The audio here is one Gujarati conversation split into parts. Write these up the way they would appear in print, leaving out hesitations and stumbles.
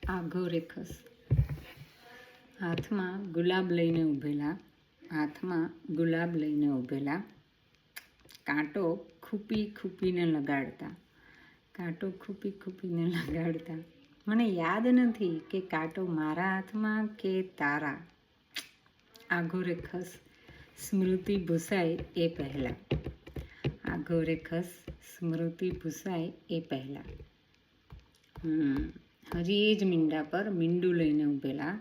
આઘો રેખસ. હાથમાં ગુલાબ લઈને ઊભેલા કાંટો ખૂપીને લગાડતા. મને યાદ નથી કે કાંટો મારા હાથમાં કે તારા. આઘો રેખસ સ્મૃતિ ભૂસાય એ પહેલા. હજી એ જ મીંડા પર મીંડું લઈને ઊભેલા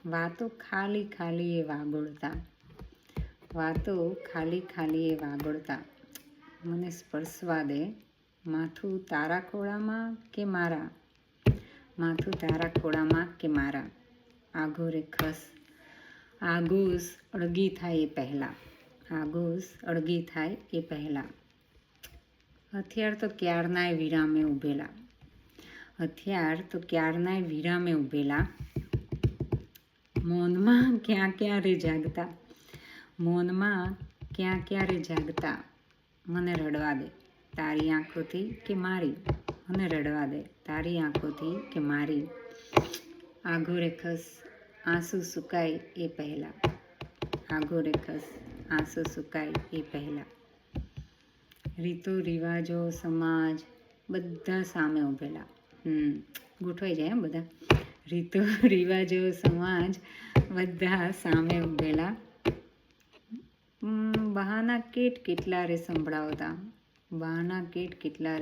વાતો ખાલી એ વાગોળતા. મને સ્પર્શવા દે માથું તારા ખોળામાં કે મારા. આઘો રેખસ આઘોસ અળગી થાય એ પહેલા. હથિયાર તો ક્યારનાય વિરામે ઊભેલા મૌનમાં ક્યાં ક્યારે જાગતા. મને રડવા દે તારી આંખોથી કે મારી. આઘો રેખસ આંસુ સુકાય એ પહેલા. રીતો રિવાજો સમાજ બધા સામે ઊભેલા. ગોઠવાઈ જાય બધા. રીતો રિવાજો સમાજ બધા સામે ઊભેલા. બહાના કેટલા રે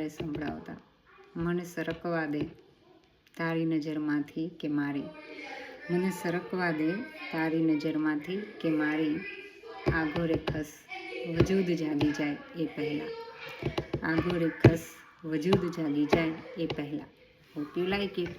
સંભળાવતા. મને સરકવા દે તારી નજરમાંથી કે મારી. આઘો રેખસ વજૂદ જાગી જાય એ પહેલા. Hope you like it.